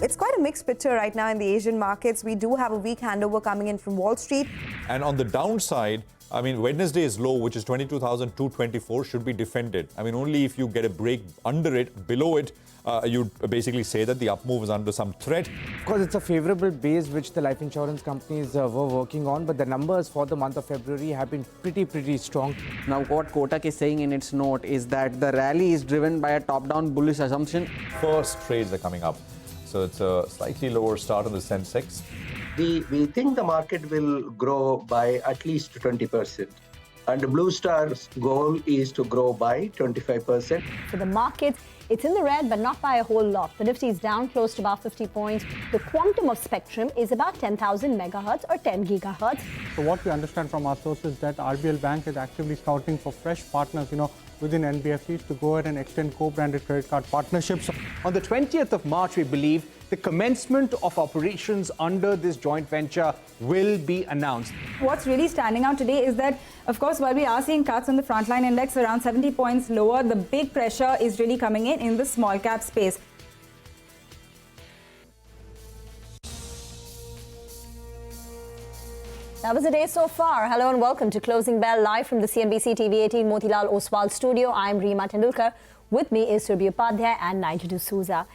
It's quite a mixed picture right now in the Asian markets. We do have a weak handover coming in from Wall Street. And on the downside, I mean, Wednesday's low, which is 22,224, should be defended. I mean, only if you get a break under it, below it, you'd basically say that the up move is under some threat. Of course, it's a favorable base which the life insurance companies were working on, but the numbers for the month of February have been pretty strong. Now, what Kotak is saying in its note is that the rally is driven by a top-down bullish assumption. First trades are coming up. So it's a slightly lower start on the sensex. We think the market will grow by at least 20%. And the Blue Star's goal is to grow by 25%. For the markets, it's in the red, but not by a whole lot. The Nifty is down close to about 50 points. The quantum of spectrum is about 10,000 megahertz or 10 gigahertz. So what we understand from our sources is that RBL Bank is actively scouting for fresh partners, within NBFCs to go ahead and extend co-branded credit card partnerships. On the 20th of March, we believe the commencement of operations under this joint venture will be announced. What's really standing out today is that, of course, while we are seeing cuts on the frontline index around 70 points lower, the big pressure is really coming in the small cap space. That was the day so far. Hello and welcome to Closing Bell live from the CNBC-TV18 Motilal Oswal studio. I'm Reema Tendulkar. With me is Surbhi Upadhyay and Nigel D'Souza.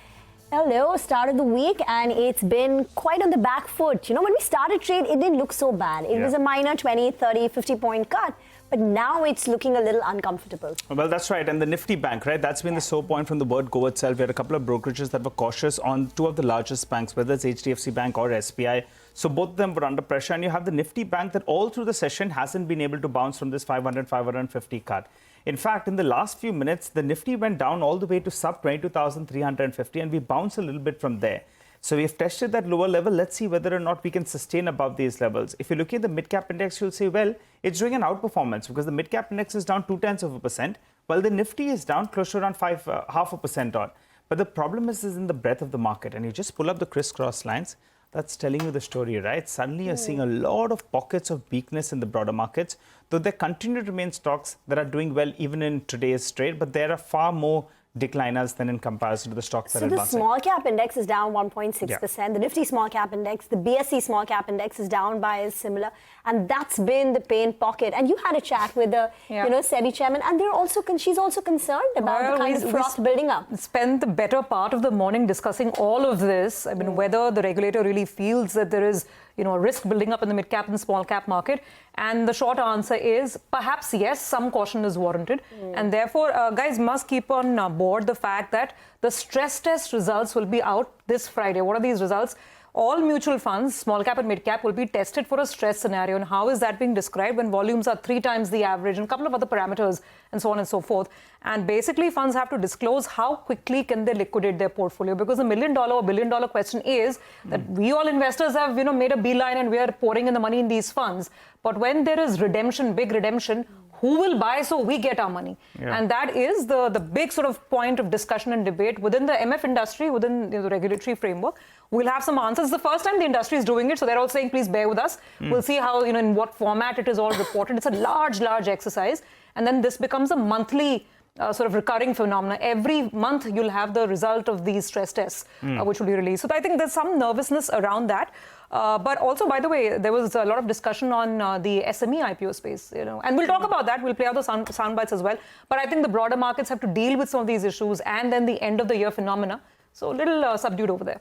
Hello, start of the week, and it's been quite on the back foot. When we started trade, it didn't look so bad. It was a minor 20, 30, 50 point cut. But now it's looking a little uncomfortable. Well, that's right. And the Nifty Bank, right? That's been the sore point from the word go itself. We had a couple of brokerages that were cautious on two of the largest banks, whether it's HDFC Bank or SBI. So both of them were under pressure. And you have the Nifty Bank that all through the session hasn't been able to bounce from this 500, 550 cut. In fact, in the last few minutes, the Nifty went down all the way to sub 22,350 and we bounced a little bit from there. So we've tested that lower level. Let's see whether or not we can sustain above these levels. If you look at the mid-cap index, you'll say, well, it's doing an outperformance because the mid-cap index is down 0.2%, while the Nifty is down close to around 0.5% on. But the problem is in the breadth of the market. And you just pull up the crisscross lines. That's telling you the story, right? Suddenly you're seeing a lot of pockets of weakness in the broader markets, though there continue to remain stocks that are doing well even in today's trade, but there are far more decliners than in comparison to the stocks that are advancing. So the small cap index is down 1.6%. The Nifty small cap index, the BSE small cap index is down by a similar. And that's been the pain pocket. And you had a chat with the SEBI chairman, and she's also concerned about the kind of froth building up. Spent the better part of the morning discussing all of this. I mean, whether the regulator really feels that there is a risk building up in the mid-cap and small-cap market. And the short answer is perhaps yes, some caution is warranted. And therefore, guys must keep on board the fact that the stress test results will be out this Friday. What are these results? All mutual funds, small cap and mid cap, will be tested for a stress scenario. And how is that being described when volumes are 3 times the average and a couple of other parameters and so on and so forth. And basically, funds have to disclose how quickly can they liquidate their portfolio, because the $1 million or $1 billion question is that we all investors have made a beeline and we are pouring in the money in these funds. But when there is redemption, big redemption, who will buy so we get our money? And that is the big sort of point of discussion and debate within the MF industry, within the regulatory framework. We'll have some answers. The first time the industry is doing it, so they're all saying, please bear with us. We'll see how, in what format it is all reported. It's a large exercise. And then this becomes a monthly sort of recurring phenomena. Every month you'll have the result of these stress tests, which will be released. So I think there's some nervousness around that. But also, by the way, there was a lot of discussion on the SME IPO space, and we'll talk about that. We'll play out the sound bites as well. But I think the broader markets have to deal with some of these issues and then the end of the year phenomena. So a little subdued over there.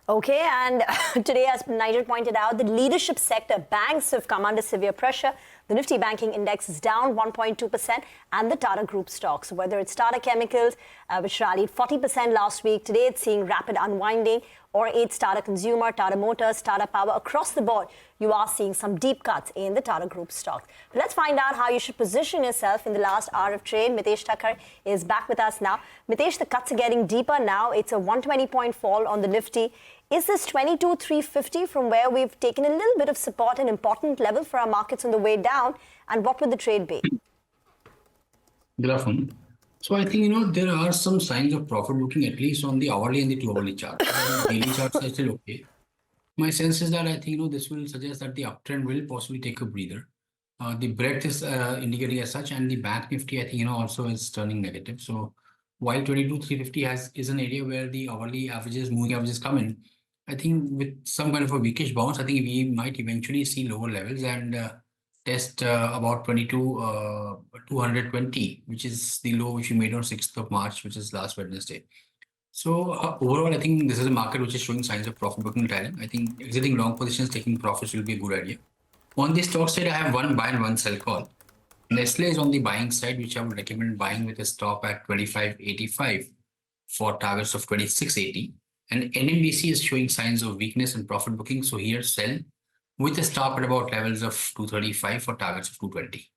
Okay, and today, as Nigel pointed out, the leadership sector, banks have come under severe pressure. The Nifty banking index is down 1.2%, and the Tata Group stocks, whether it's Tata Chemicals, which rallied 40% last week, today it's seeing rapid unwinding, or it's Tata Consumer, Tata Motors, Tata Power. Across the board, you are seeing some deep cuts in the Tata Group stocks. But let's find out how you should position yourself in the last hour of trade. Mitesh Thakkar is back with us now. Mitesh, the cuts are getting deeper now. It's a 120-point fall on the Nifty. Is this 22,350 from where we've taken a little bit of support, an important level for our markets on the way down? And what would the trade be? Good afternoon. So I think, there are some signs of profit booking, at least on the hourly and the globally chart. Daily charts are still okay. My sense is that I think, this will suggest that the uptrend will possibly take a breather. The breadth is indicating as such, and the Bank Nifty, I think, also is turning negative. So while 22,350 is an area where the hourly averages, moving averages come in, I think with some kind of a weakish bounce, I think we might eventually see lower levels and test about 220, which is the low which we made on 6th of March, which is last Wednesday. So overall, I think this is a market which is showing signs of profit booking rallying. I think exiting long positions, taking profits will be a good idea. On the stock side, I have one buy and one sell call. Nestle is on the buying side, which I would recommend buying with a stop at 25.85 for targets of 26.80. And NMDC is showing signs of weakness and profit booking. So here, sell with a stop at about levels of 235 for targets of 220.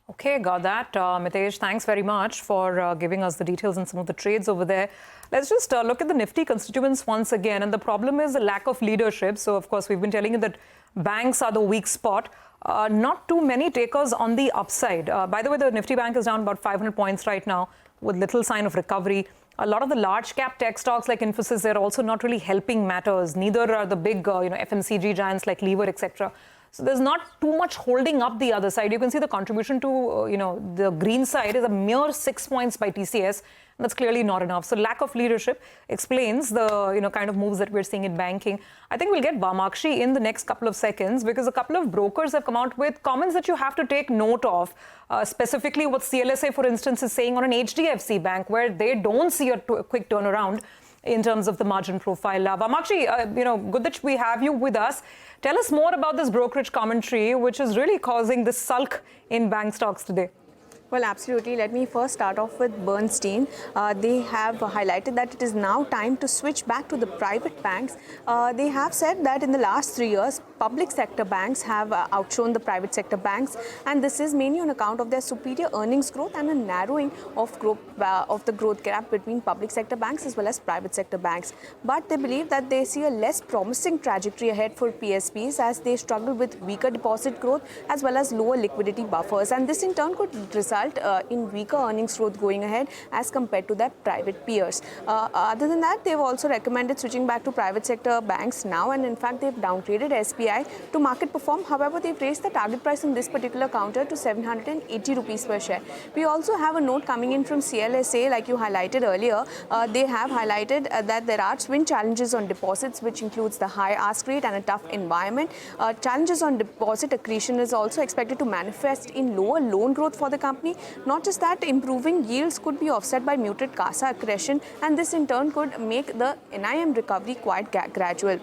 Okay, got that. Mitesh, thanks very much for giving us the details and some of the trades over there. Let's just look at the Nifty constituents once again. And the problem is the lack of leadership. So, of course, we've been telling you that banks are the weak spot. Not too many takers on the upside. By the way, the Nifty Bank is down about 500 points right now with little sign of recovery. A lot of the large cap tech stocks like Infosys, they're also not really helping matters. Neither are the big FMCG giants like Lever, etc. So there's not too much holding up the other side. You can see the contribution to the green side is a mere 6 points by TCS. And that's clearly not enough. So lack of leadership explains the kind of moves that we're seeing in banking. I think we'll get Vamakshi in the next couple of seconds because a couple of brokers have come out with comments that you have to take note of. Specifically what CLSA, for instance, is saying on an HDFC bank where they don't see a quick turnaround in terms of the margin profile. Vamakshi, good that we have you with us. Tell us more about this brokerage commentary, which is really causing this sulk in bank stocks today. Well, absolutely. Let me first start off with Bernstein. They have highlighted that it is now time to switch back to the private banks. They have said that in the last 3 years, public sector banks have outshone the private sector banks, and this is mainly on account of their superior earnings growth and a narrowing of the growth gap between public sector banks as well as private sector banks. But they believe that they see a less promising trajectory ahead for PSBs as they struggle with weaker deposit growth as well as lower liquidity buffers, and this in turn could result in weaker earnings growth going ahead as compared to their private peers. Other than that, they've also recommended switching back to private sector banks now, and in fact, they've downgraded SBI to market perform. However, they've raised the target price in this particular counter to 780 rupees per share. We also have a note coming in from CLSA, like you highlighted earlier. They have highlighted that there are twin challenges on deposits, which includes the high ask rate and a tough environment. Challenges on deposit accretion is also expected to manifest in lower loan growth for the company. Not just that, improving yields could be offset by muted CASA accretion, and this in turn could make the NIM recovery quite gradual.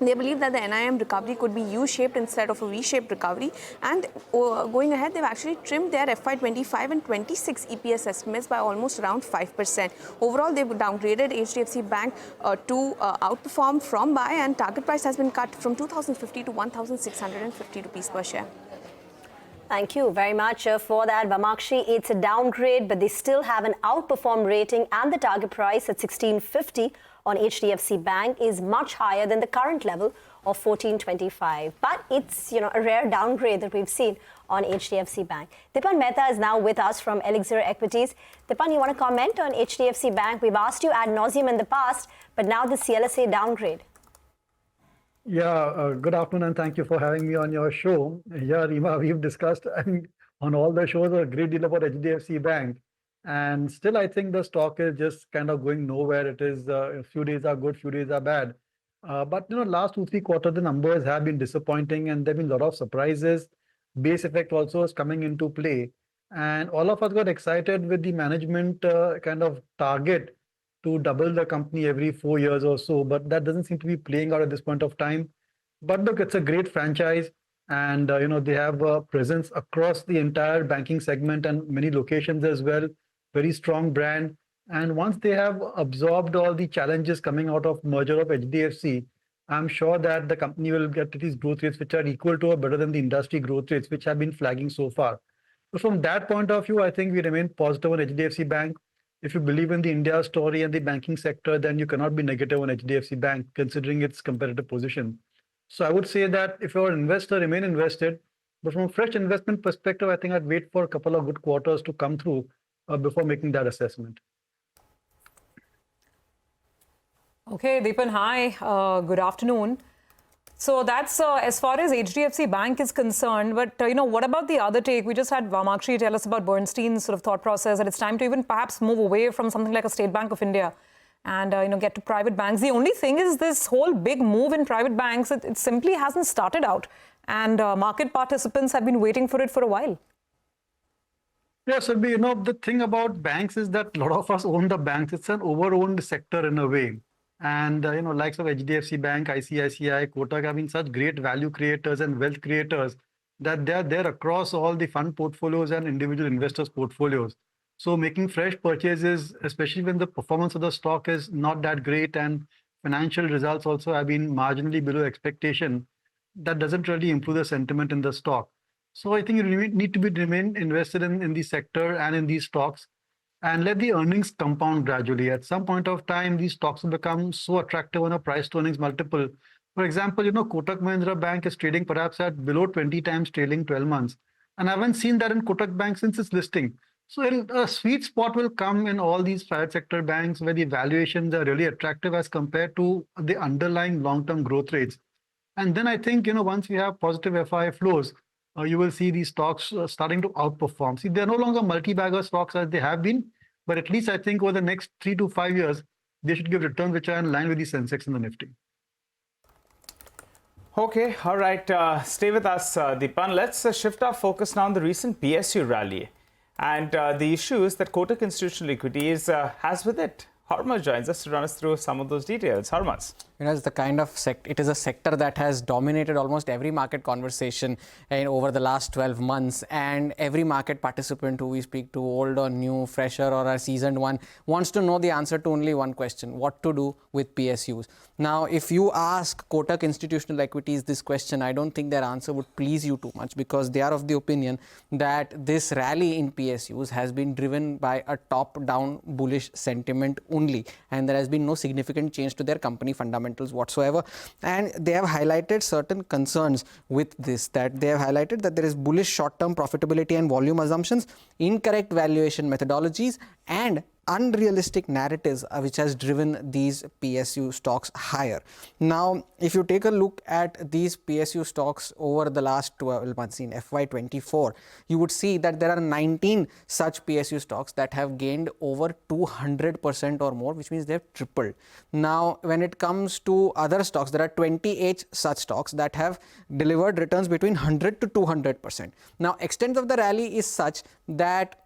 They believe that the NIM recovery could be U-shaped instead of a V-shaped recovery, and going ahead, they've actually trimmed their FY25 and 26 EPS estimates by almost around 5%. Overall, they've downgraded HDFC Bank to outperform from buy, and target price has been cut from 2,050 to 1,650 rupees per share. Thank you very much for that, Vamakshi. It's a downgrade, but they still have an outperform rating, and the target price at 1650 on HDFC Bank is much higher than the current level of 1425. But it's a rare downgrade that we've seen on HDFC Bank. Dipan Mehta is now with us from Elixir Equities. Dipan, you want to comment on HDFC Bank? We've asked you ad nauseum in the past, but now the CLSA downgrade. Yeah, good afternoon and thank you for having me on your show. Yeah, Rima, we've discussed on all the shows a great deal about HDFC Bank, and still I think the stock is just kind of going nowhere. It is a few days are good, few days are bad. But last 2-3 quarters the numbers have been disappointing, and there've been a lot of surprises. Base effect also is coming into play, and all of us got excited with the management kind of target to double the company every 4 years or so, but that doesn't seem to be playing out at this point of time. But look, it's a great franchise, and they have a presence across the entire banking segment and many locations as well. Very strong brand, and once they have absorbed all the challenges coming out of merger of HDFC, I'm sure that the company will get to these growth rates which are equal to or better than the industry growth rates which have been flagging so far. So from that point of view, I think we remain positive on HDFC Bank. If you believe in the India story and the banking sector, then you cannot be negative on HDFC Bank, considering its competitive position. So I would say that if you're an investor, remain invested. But from a fresh investment perspective, I think I'd wait for a couple of good quarters to come through before making that assessment. Okay, Deepan, hi. Good afternoon. So that's as far as HDFC Bank is concerned. But, what about the other take? We just had Vamakshi tell us about Bernstein's sort of thought process that it's time to even perhaps move away from something like a State Bank of India and, get to private banks. The only thing is this whole big move in private banks, it simply hasn't started out. And market participants have been waiting for it for a while. Yes, so the thing about banks is that a lot of us own the banks. It's an over-owned sector in a way. And, likes of HDFC Bank, ICICI, Kotak have been such great value creators and wealth creators that they're there across all the fund portfolios and individual investors' portfolios. So making fresh purchases, especially when the performance of the stock is not that great and financial results also have been marginally below expectation, that doesn't really improve the sentiment in the stock. So I think you need to remain invested in the sector and in these stocks and let the earnings compound gradually. At some point of time, these stocks will become so attractive on a price to earnings multiple. For example, Kotak Mahindra Bank is trading perhaps at below 20 times trailing 12 months. And I haven't seen that in Kotak Bank since its listing. So a sweet spot will come in all these private sector banks where the valuations are really attractive as compared to the underlying long-term growth rates. And then I think, once we have positive FII flows, you will see these stocks starting to outperform. See, they're no longer multi-bagger stocks as they have been, but at least I think over the next 3 to 5 years, they should give returns which are in line with the sensex and the nifty. Okay, all right. Stay with us, Deepan. Let's shift our focus now on the recent PSU rally and the issues that Kotak Institutional Equities has with it. Harmaz joins us to run us through some of those details. Harmaz. It's the kind of it is a sector that has dominated almost every market conversation over the last 12 months, and every market participant who we speak to, old or new, fresher or a seasoned one, wants to know the answer to only one question: what to do with PSUs. Now, if you ask Kotak Institutional Equities this question, I don't think their answer would please you too much, because they are of the opinion that this rally in PSUs has been driven by a top-down bullish sentiment only, and there has been no significant change to their company fundamentals whatsoever. And they have highlighted certain concerns with this, that they have highlighted that there is bullish short-term profitability and volume assumptions, incorrect valuation methodologies, and unrealistic narratives which has driven these PSU stocks higher. Now, if you take a look at these PSU stocks over the last 12 months in FY24, you would see that there are 19 such PSU stocks that have gained over 200% or more, which means they have tripled. Now, when it comes to other stocks, there are 28 such stocks that have delivered returns between 100 to 200%. Now, extent of the rally is such that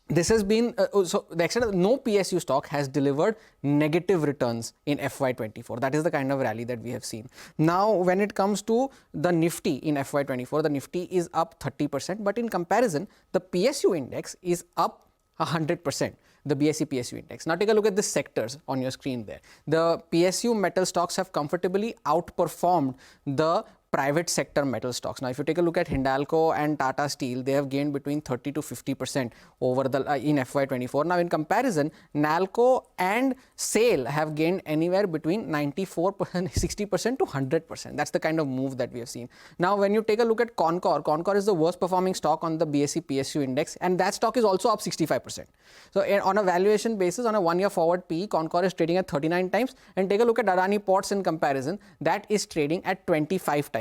this has been, so the extent of no PSU stock has delivered negative returns in FY24. That is the kind of rally that we have seen. Now, when it comes to the Nifty in FY24, the Nifty is up 30%, but in comparison, the PSU index is up 100%. The BSE PSU index. Now take a look at the sectors on your screen there. The PSU metal stocks have comfortably outperformed the private sector metal stocks. Now, if you take a look at Hindalco and Tata Steel, they have gained between 30 to 50% over the in FY24. Now, in comparison, Nalco and SAIL have gained anywhere between 94%, 60% to 100%. That's the kind of move that we have seen. Now, when you take a look at Concor, Concor is the worst performing stock on the BSE PSU index, and that stock is also up 65%. So, on a valuation basis, on a 1 year forward PE, Concor is trading at 39 times, and take a look at Adani Ports in comparison, that is trading at 25 times.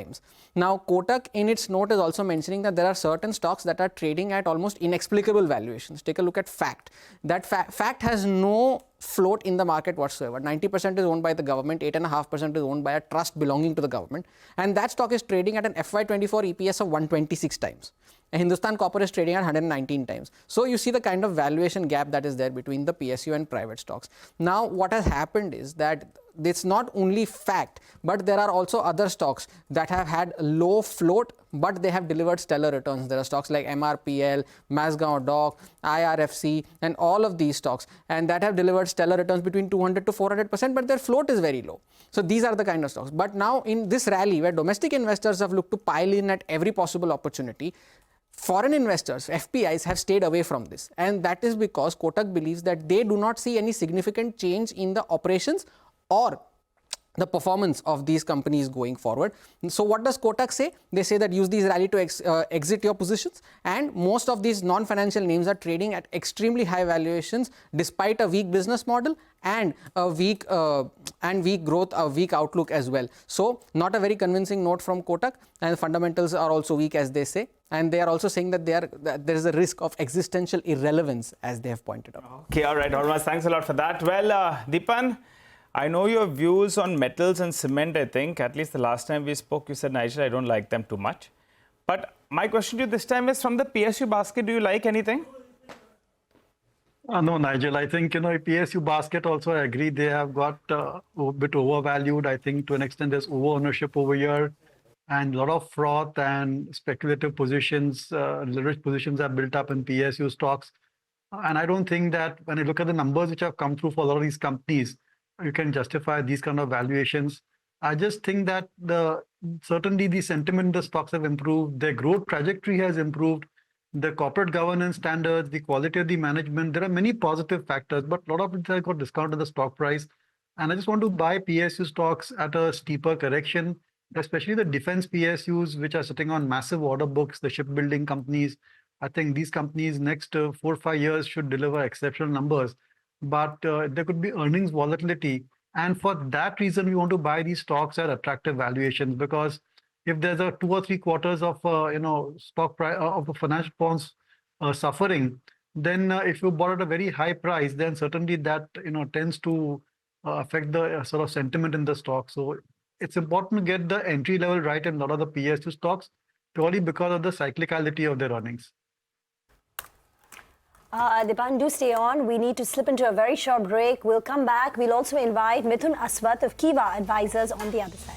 Now, Kotak in its note is also mentioning that there are certain stocks that are trading at almost inexplicable valuations. Take a look at FACT. That FACT has no float in the market whatsoever. 90% is owned by the government, 8.5% is owned by a trust belonging to the government, and that stock is trading at an FY24 EPS of 126 times. And Hindustan Copper is trading at 119 times. So you see the kind of valuation gap that is there between the PSU and private stocks. Now, what has happened is that it's not only FACT, but there are also other stocks that have had low float, but they have delivered stellar returns. There are stocks like MRPL, Mazgaon Dock, IRFC, and all of these stocks, and that have delivered stellar returns between 200 to 400%, but their float is very low. So these are the kind of stocks. But now in this rally, where domestic investors have looked to pile in at every possible opportunity, foreign investors, FPIs, have stayed away from this. And that is because Kotak believes that they do not see any significant change in the operations or the performance of these companies going forward. So what does Kotak say? They say that use these rally to exit your positions, and most of these non-financial names are trading at extremely high valuations despite a weak business model and a weak growth, a weak outlook as well. So not a very convincing note from Kotak, and the fundamentals are also weak, as they say, and they are also saying that there is a risk of existential irrelevance, as they have pointed out. Okay, all right, Hormaz, thanks a lot for that. Well, Deepan, I know your views on metals and cement, I think. At least the last time we spoke, you said, Nigel, I don't like them too much. But my question to you this time is, from the PSU basket, do you like anything? No, Nigel, I think, PSU basket also, I agree, they have got a bit overvalued. I think to an extent there's over-ownership over here, and a lot of froth and speculative positions, leverage positions are built up in PSU stocks. And I don't think that when you look at the numbers which have come through for a lot of these companies, you can justify these kind of valuations. I just think that certainly the sentiment in the stocks have improved, their growth trajectory has improved, the corporate governance standards, the quality of the management. There are many positive factors, but a lot of it has got discounted in the stock price. And I just want to buy PSU stocks at a steeper correction, especially the defense PSUs, which are sitting on massive order books, the shipbuilding companies. I think these companies next 4 or 5 years should deliver exceptional numbers, but there could be earnings volatility. And for that reason, we want to buy these stocks at attractive valuations, because if there's a 2 or 3 quarters of stock price of the financial bonds suffering, then if you bought at a very high price, then certainly that tends to affect the sort of sentiment in the stock. So it's important to get the entry level right in a lot of the PSU stocks, purely because of the cyclicality of their earnings. Deepan, do stay on. We need to slip into a very short break. We'll come back. We'll also invite Mithun Aswath of Kiva Advisors on the other side.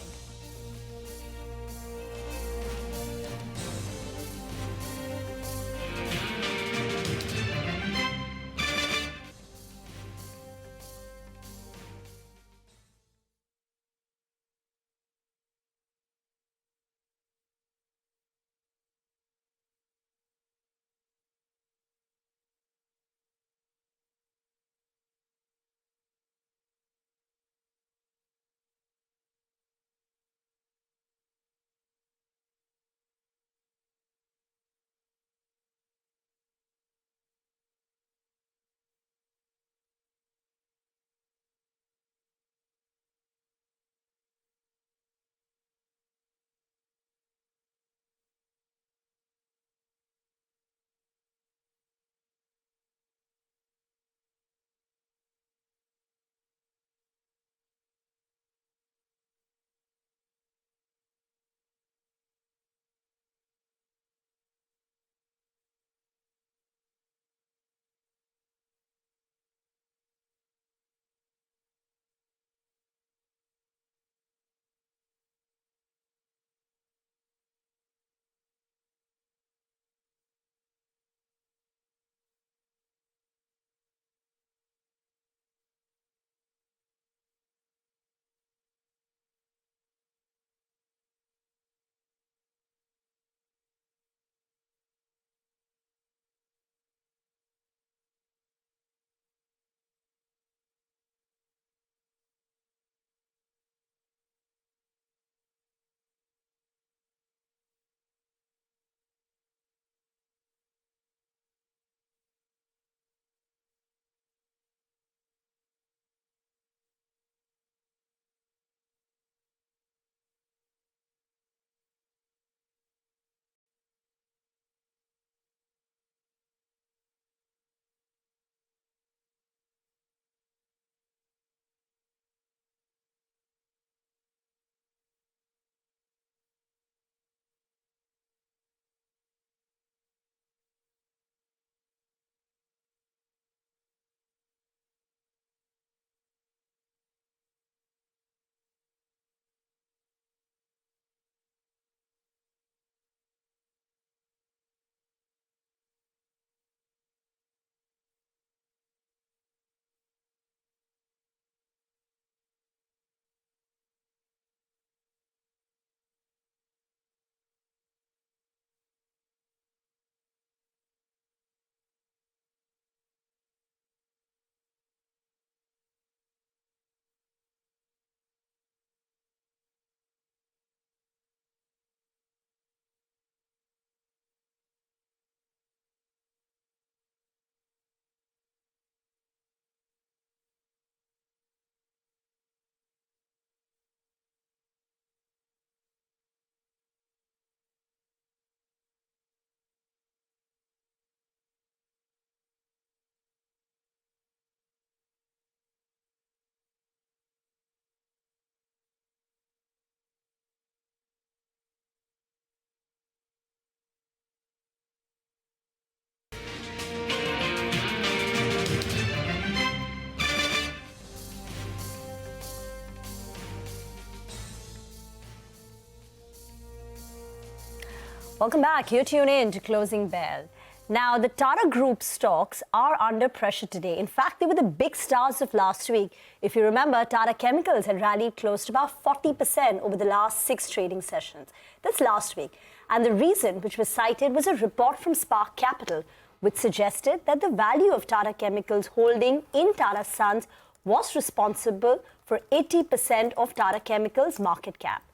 Welcome back. You're tuned in to Closing Bell. Now, the Tata Group stocks are under pressure today. In fact, they were the big stars of last week. If you remember, Tata Chemicals had rallied close to about 40% over the last 6 trading sessions. That's last week. And the reason which was cited was a report from Spark Capital, which suggested that the value of Tata Chemicals holding in Tata Sons was responsible for 80% of Tata Chemicals' market cap,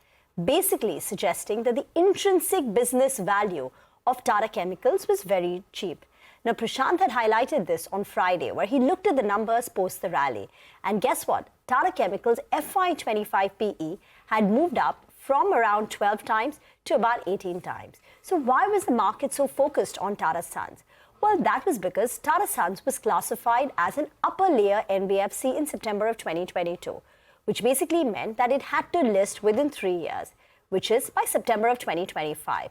basically suggesting that the intrinsic business value of Tata Chemicals was very cheap. Now, Prashant had highlighted this on Friday, where he looked at the numbers post the rally. And guess what? Tata Chemicals' FY25 PE had moved up from around 12 times to about 18 times. So why was the market so focused on Tata Sons? Well, that was because Tata Sons was classified as an upper layer NBFC in September of 2022, which basically meant that it had to list within 3 years, which is by September of 2025.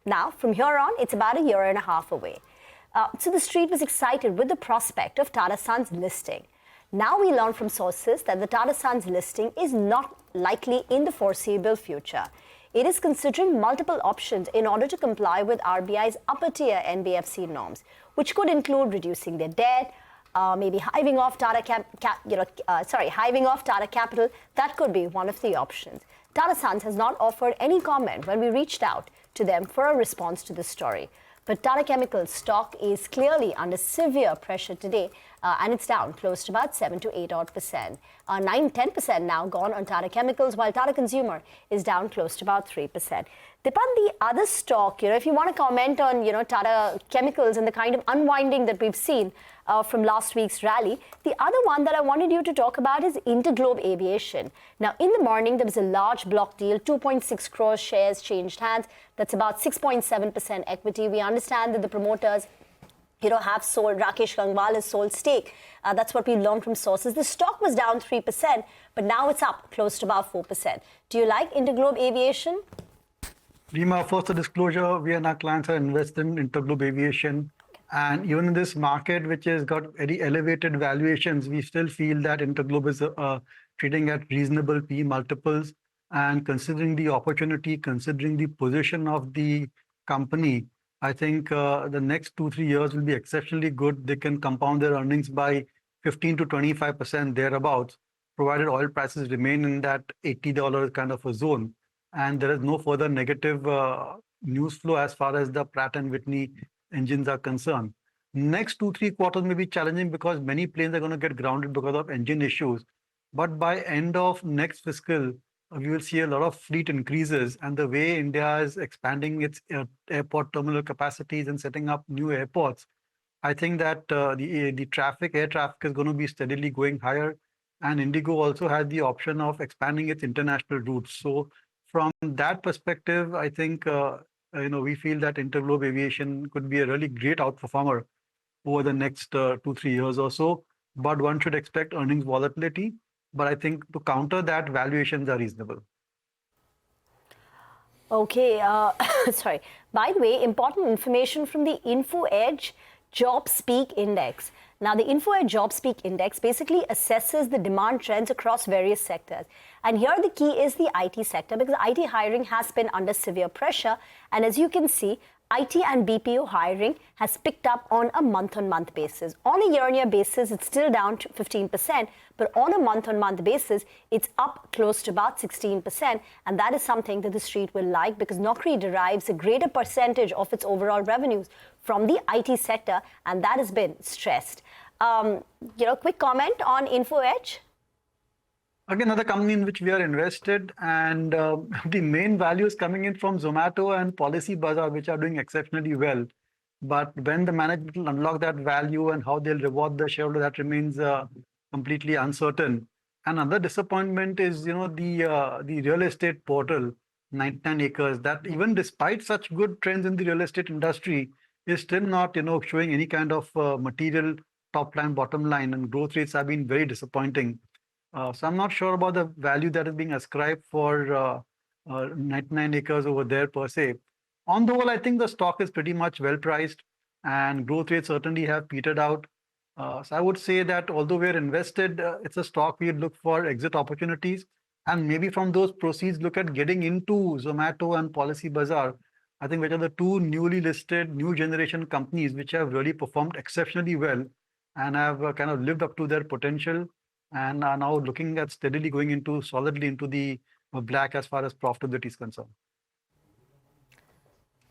Now, from here on, it's about a year and a half away. So the street was excited with the prospect of Tata Sons listing. Now we learn from sources that the Tata Sons listing is not likely in the foreseeable future. It is considering multiple options in order to comply with RBI's upper tier NBFC norms, which could include reducing their debt, maybe hiving off Tata Capital. That could be one of the options. Tata Sons has not offered any comment when we reached out to them for a response to this story. But Tata Chemicals stock is clearly under severe pressure today, and it's down close to about 7 to 8% 9-10% now gone on Tata Chemicals, while Tata Consumer is down close to about 3%. Dipan, the other stock, if you want to comment on, Tata Chemicals and the kind of unwinding that we've seen from last week's rally, the other one that I wanted you to talk about is Interglobe Aviation. Now, in the morning, there was a large block deal, 2.6 crore shares changed hands. That's about 6.7% equity. We understand that the promoters have sold, Rakesh Gangwal has sold stake. That's what we learned from sources. The stock was down 3%, but now it's up close to about 4%. Do you like Interglobe Aviation? Rima, first a disclosure, we and our clients are invested in Interglobe Aviation. And even in this market, which has got very elevated valuations, we still feel that Interglobe is trading at reasonable PE multiples. And considering the opportunity, considering the position of the company, I think the next 2-3 years will be exceptionally good. They can compound their earnings by 15 to 25% thereabouts, provided oil prices remain in that $80 kind of a zone. And there is no further negative news flow as far as the Pratt & Whitney engines are concerned. Next 2-3 quarters may be challenging because many planes are going to get grounded because of engine issues. But by end of next fiscal, we will see a lot of fleet increases, and the way India is expanding its airport terminal capacities and setting up new airports, I think that the air traffic is going to be steadily going higher, and Indigo also has the option of expanding its international routes. So from that perspective, I think we feel that Interglobe Aviation could be a really great outperformer over the next 2-3 years or so. But one should expect earnings volatility. But I think to counter that, valuations are reasonable. Okay, sorry. By the way, important information from the InfoEdge JobsPeak Index. Now, the InfoEdge JobsPeak Index basically assesses the demand trends across various sectors. And here the key is the IT sector, because IT hiring has been under severe pressure. And as you can see, IT and BPO hiring has picked up on a month-on-month basis. On a year-on-year basis, it's still down to 15%, but on a month-on-month basis, it's up close to about 16%. And that is something that the street will like, because Naukri derives a greater percentage of its overall revenues from the IT sector, and that has been stressed. Quick comment on InfoEdge? Again, another company in which we are invested, and the main value is coming in from Zomato and Policy Bazaar, which are doing exceptionally well. But when the management will unlock that value and how they'll reward the shareholder, that remains completely uncertain. Another disappointment is, the real estate portal, 99 acres, that even despite such good trends in the real estate industry, is still not, showing any kind of material top line, bottom line, and growth rates have been very disappointing. So I'm not sure about the value that is being ascribed for 99 acres over there per se. On the whole, I think the stock is pretty much well priced, and growth rates certainly have petered out. So I would say that although we're invested, it's a stock we look for exit opportunities, and maybe from those proceeds look at getting into Zomato and Policy Bazaar I think, which are the two newly listed new generation companies which have really performed exceptionally well and have kind of lived up to their potential and are now looking at steadily going into solidly into the black as far as profitability is concerned.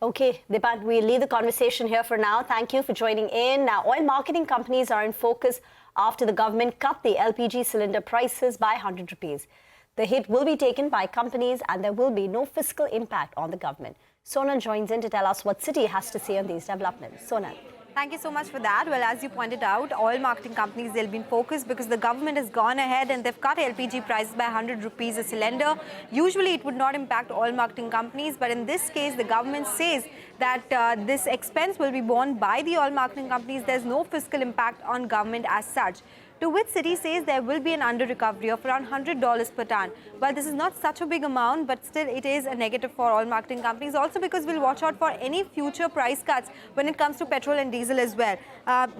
Okay, Deepak, we'll leave the conversation here for now. Thank you for joining in. Now, oil marketing companies are in focus after the government cut the LPG cylinder prices by 100 rupees. The hit will be taken by companies and there will be no fiscal impact on the government. Sonal joins in to tell us what Citi has to say on these developments. Sonal. Thank you so much for that. Well, as you pointed out, oil marketing companies, they'll be in focus because the government has gone ahead and they've cut LPG prices by 100 rupees a cylinder. Usually, it would not impact oil marketing companies, but in this case, the government says that this expense will be borne by the oil marketing companies. There's no fiscal impact on government as such. To which Citi says there will be an under-recovery of around $100 per ton. Well, this is not such a big amount, but still it is a negative for oil marketing companies. Also because we'll watch out for any future price cuts when it comes to petrol and diesel as well.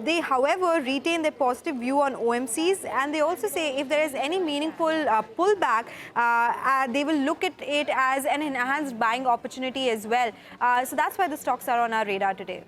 They, however, retain their positive view on OMCs, and they also say if there is any meaningful pullback, they will look at it as an enhanced buying opportunity as well. So that's why the stocks are on our radar today.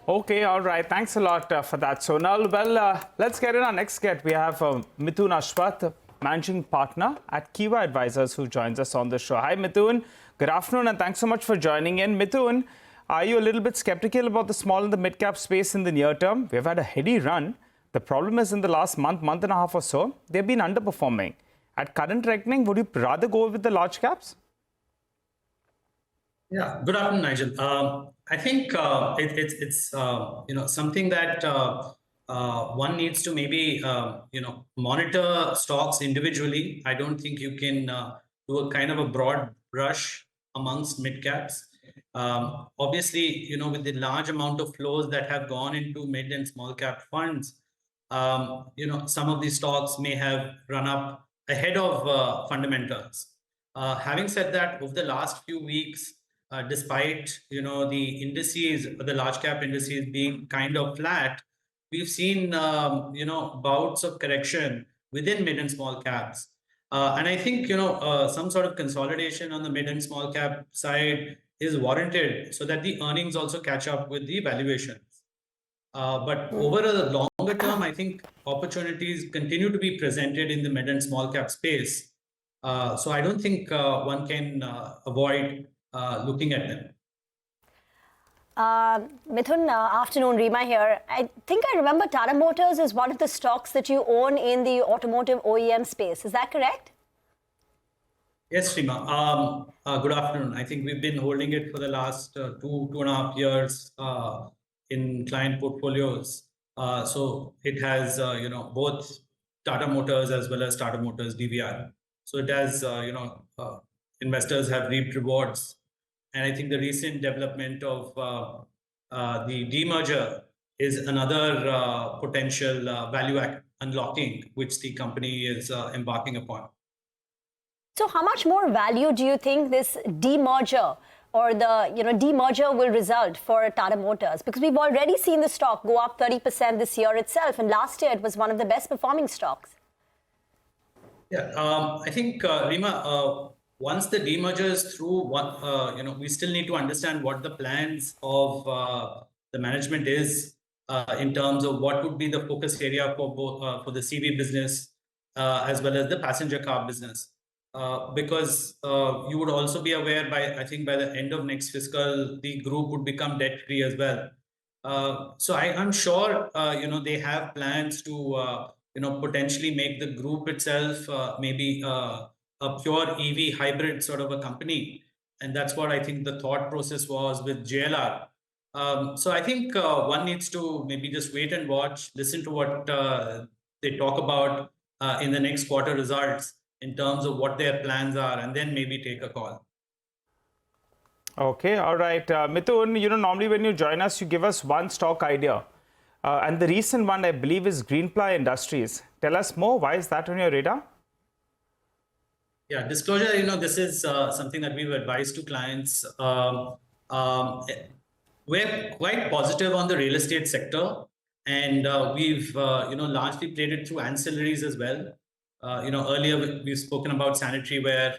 Okay, all right. Thanks a lot for that, Sonal. Well, let's get in our next guest. We have Mithun Ashwath, Managing Partner at Kiva Advisors, who joins us on the show. Hi, Mithun. Good afternoon, and thanks so much for joining in. Mithun, are you a little bit skeptical about the small and the mid-cap space in the near term? We've had a heady run. The problem is in the last month and a half or so, they've been underperforming. At current reckoning, would you rather go with the large caps? Yeah, good afternoon, Nigel. I think it's something that one needs to maybe monitor stocks individually. I don't think you can do a kind of a broad brush amongst mid caps. Obviously, with the large amount of flows that have gone into mid and small cap funds, some of these stocks may have run up ahead of fundamentals. Having said that, over the last few weeks, despite the indices, the large cap indices being kind of flat, we've seen bouts of correction within mid and small caps, and I think some sort of consolidation on the mid and small cap side is warranted so that the earnings also catch up with the valuations. But over a longer term, I think opportunities continue to be presented in the mid and small cap space. So I don't think one can avoid looking at them. Mithun, afternoon, Rima here. I think I remember Tata Motors is one of the stocks that you own in the automotive OEM space. Is that correct? Yes, Rima. Good afternoon. I think we've been holding it for the last 2.5 years in client portfolios. So it has, both Tata Motors as well as Tata Motors DVR. So it has, investors have reaped rewards. And I think the recent development of the demerger is another potential value unlocking, which the company is embarking upon. So how much more value do you think this demerger or the demerger will result for Tata Motors? Because we've already seen the stock go up 30% this year itself, and last year it was one of the best performing stocks. Yeah, I think, Rima, once the demerger is through, we still need to understand what the plans of the management is in terms of what would be the focus area for both for the CV business as well as the passenger car business. Because you would also be aware by the end of next fiscal, the group would become debt-free as well. So I'm sure, they have plans to, potentially make the group itself maybe a pure EV hybrid sort of a company. And that's what I think the thought process was with JLR. So I think one needs to maybe just wait and watch, listen to what they talk about in the next quarter results in terms of what their plans are, and then maybe take a call. Okay, all right. Mithun, normally when you join us, you give us one stock idea. And the recent one, I believe, is Greenply Industries. Tell us more. Why is that on your radar? Yeah, disclosure, this is something that we've advised to clients. We're quite positive on the real estate sector, and we've, largely played it through ancillaries as well. Earlier we've spoken about sanitary ware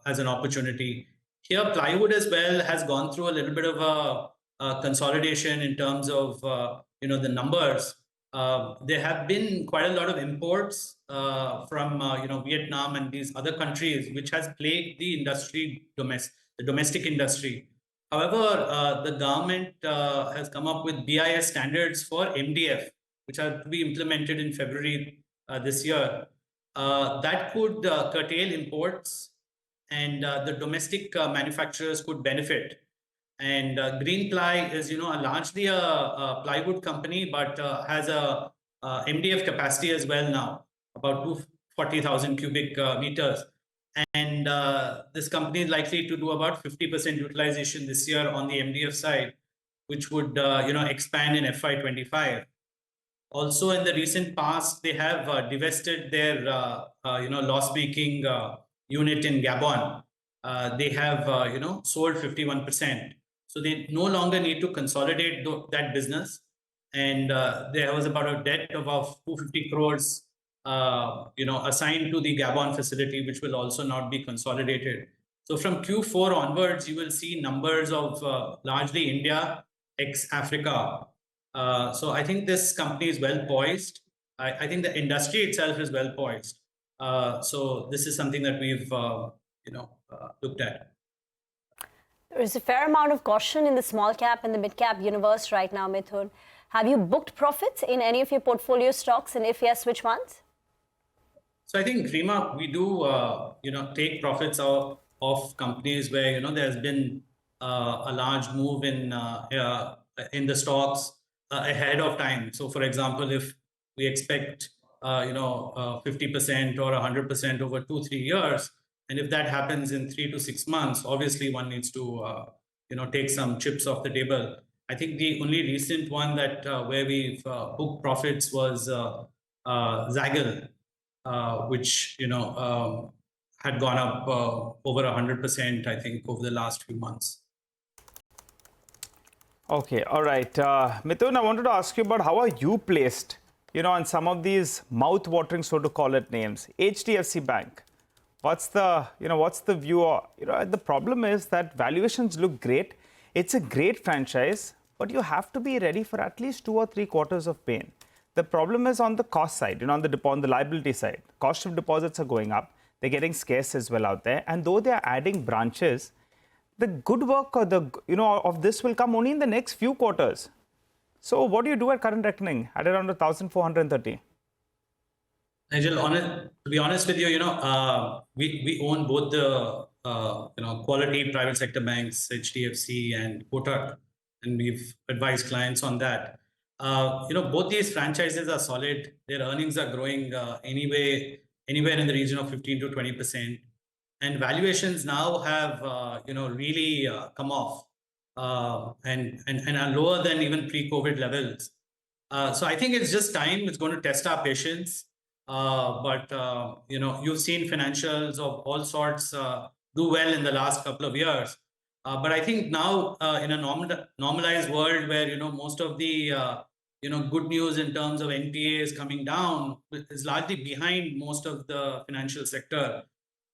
as an opportunity. Here, plywood as well has gone through a little bit of a consolidation in terms of the numbers. There have been quite a lot of imports from Vietnam and these other countries, which has plagued the industry, the domestic industry. However, the government has come up with BIS standards for MDF, which are to be implemented in February this year. That could curtail imports, and the domestic manufacturers could benefit. And Greenply is, largely a plywood company, but has a MDF capacity as well now, about 240,000 cubic meters. And this company is likely to do about 50% utilization this year on the MDF side, which would, expand in FY25. Also, in the recent past, they have divested their, loss-making unit in Gabon. They have, sold 51%. So they no longer need to consolidate that business. And there was about a debt of about 250 crores, assigned to the Gabon facility, which will also not be consolidated. So from Q4 onwards, you will see numbers of largely India, ex-Africa. So I think this company is well poised. I think the industry itself is well poised. So this is something that we've, looked at. There is a fair amount of caution in the small cap and the mid cap universe right now, Mithun. Have you booked profits in any of your portfolio stocks, and if yes, which ones? So I think, Rima, we do, take profits out of companies where, there's been a large move in the stocks ahead of time. So, for example, if we expect, 50% or 100% over 2-3 years, and if that happens in 3 to 6 months, obviously one needs to, take some chips off the table. I think the only recent one that where we've booked profits was Zaggle, which had gone up over 100%, I think, over the last few months. Okay, all right. Mithun, I wanted to ask you about how are you placed, on some of these mouth-watering, so to call it, names. HDFC Bank. What's the view? The problem is that valuations look great. It's a great franchise, but you have to be ready for at least 2 or 3 quarters of pain. The problem is on the cost side, on the liability side. Cost of deposits are going up. They're getting scarce as well out there. And though they're adding branches, the good work or of this will come only in the next few quarters. So what do you do at current reckoning at around 1,430? Nigel, to be honest with you, we own both the quality private sector banks, HDFC and Kotak, and we've advised clients on that. Both these franchises are solid. Their earnings are growing anywhere in the region of 15 to 20%, and valuations now have really come off and are lower than even pre-COVID levels. So I think it's just time. It's going to test our patience. But you've seen financials of all sorts do well in the last couple of years. But I think now in a normalized world where most of the good news in terms of NPA is coming down is largely behind most of the financial sector.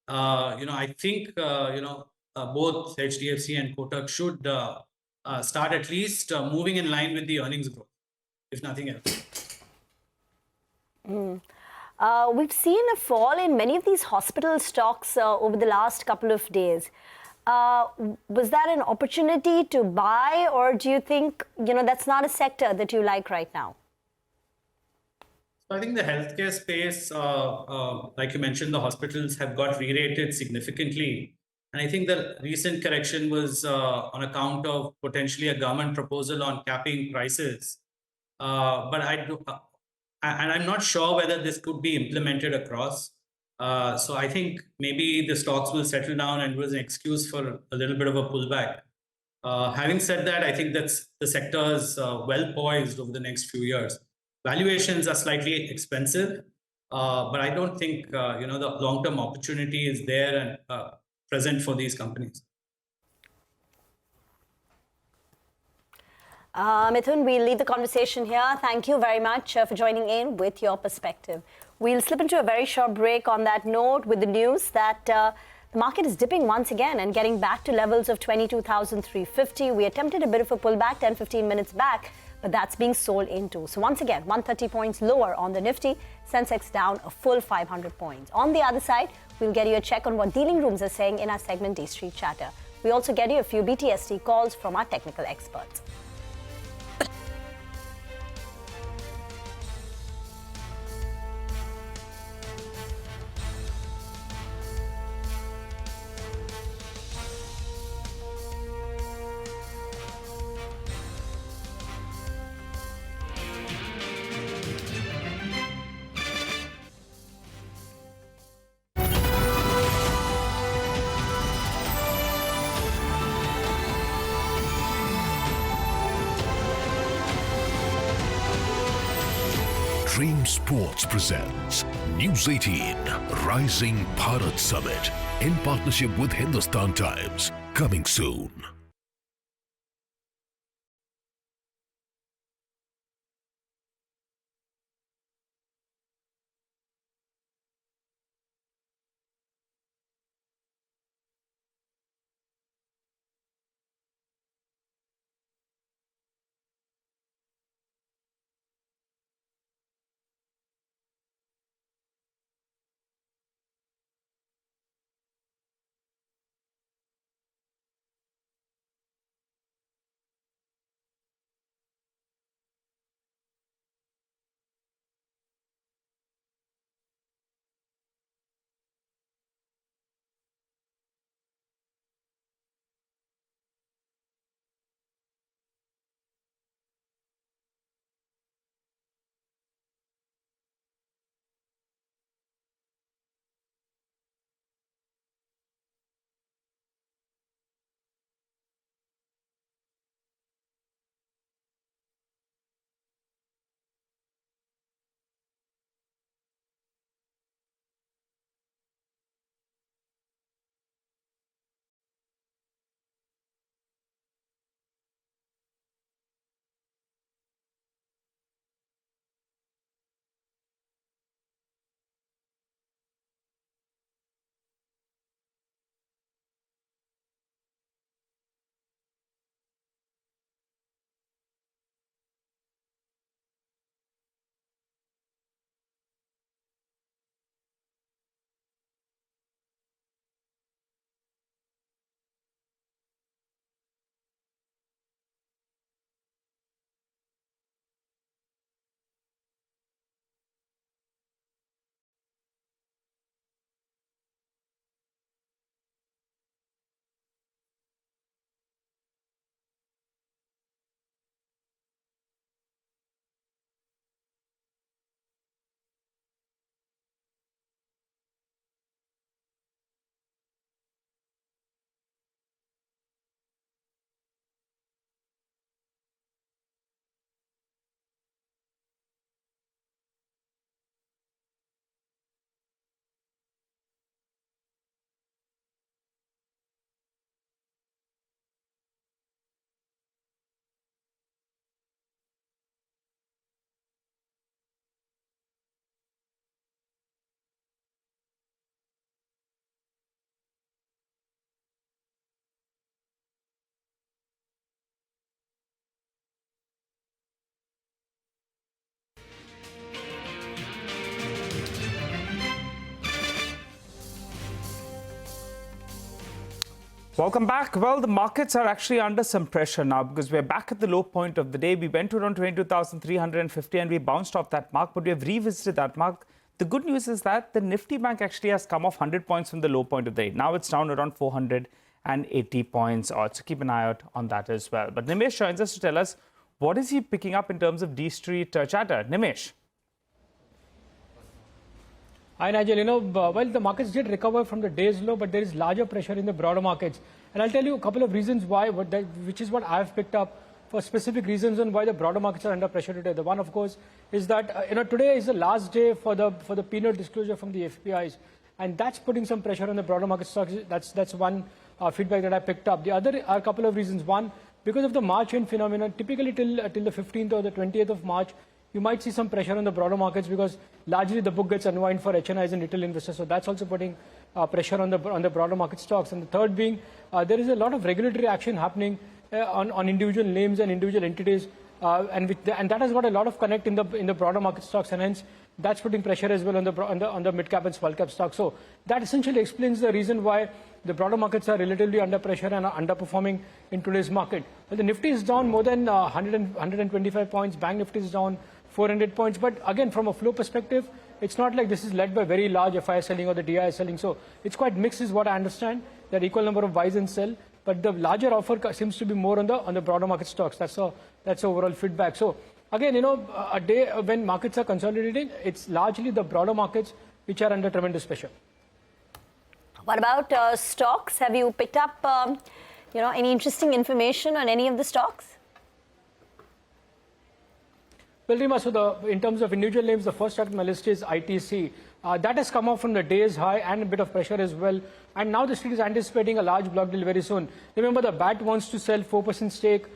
I think both HDFC and Kotak should start at least moving in line with the earnings growth, if nothing else. We've seen a fall in many of these hospital stocks over the last couple of days. Was that an opportunity to buy, or do you think that's not a sector that you like right now? So I think the healthcare space, like you mentioned, the hospitals have got re-rated significantly. And I think the recent correction was on account of potentially a government proposal on capping prices. But I'm not sure whether this could be implemented across. So I think maybe the stocks will settle down and it was an excuse for a little bit of a pullback. Having said that, I think that's the sector is well poised over the next few years. Valuations are slightly expensive, but I don't think the long-term opportunity is there and present for these companies. Mithun, we'll leave the conversation here. Thank you very much for joining in with your perspective. We'll slip into a very short break on that note with the news that The market is dipping once again and getting back to levels of 22,350. We attempted a bit of a pullback 10-15 minutes back, but that's being sold into. So once again, 130 points lower on the Nifty, Sensex down a full 500 points. On the other side, we'll get you a check on what dealing rooms are saying in our segment Day Street Chatter. We also get you a few BTST calls from our technical experts. Dream Sports presents News 18 Rising Bharat Summit in partnership with Hindustan Times. Coming soon. Welcome back. Well, the markets are actually under some pressure now because we're back at the low point of the day. We went to around 22,350 and we bounced off that mark, but we have revisited that mark. The good news is that the Nifty Bank actually has come off 100 points from the low point of the day. Now it's down around 480 points odd. So keep an eye out on that as well. But Nimesh joins us to tell us what is he picking up in terms of D Street chatter. Nimesh. Hi Nigel, well, the markets did recover from the day's low, but there is larger pressure in the broader markets. And I'll tell you a couple of reasons why, which is what I've picked up for specific reasons on why the broader markets are under pressure today. The one, of course, is that today is the last day for the peanut disclosure from the FPIs, and that's putting some pressure on the broader market stocks. That's one feedback that I picked up. The other are a couple of reasons. One, because of the March end phenomenon, typically till the 15th or the 20th of March, you might see some pressure on the broader markets because largely the book gets unwind for HNIs and retail investors. So that's also putting pressure on the broader market stocks. And the third being, there is a lot of regulatory action happening on individual names and individual entities, and that has got a lot of connect in the broader market stocks, and hence that's putting pressure as well on the mid cap and small cap stocks. So that essentially explains the reason why the broader markets are relatively under pressure and are underperforming in today's market. Well, the Nifty is down more than 125 points. Bank Nifty is down 400 points. But again, from a flow perspective, it's not like this is led by very large FI selling or the DI selling. So it's quite mixed is what I understand. There are equal number of buys and sell. But the larger offer seems to be more on the broader market stocks. That's overall feedback. So again, a day when markets are consolidating, it's largely the broader markets which are under tremendous pressure. What about stocks? Have you picked up, any interesting information on any of the stocks? Well, Rima, so in terms of individual names, the first stock on my list is ITC. That has come off from the day's high and a bit of pressure as well. And now the street is anticipating a large block deal very soon. Remember, the BAT wants to sell 4% stake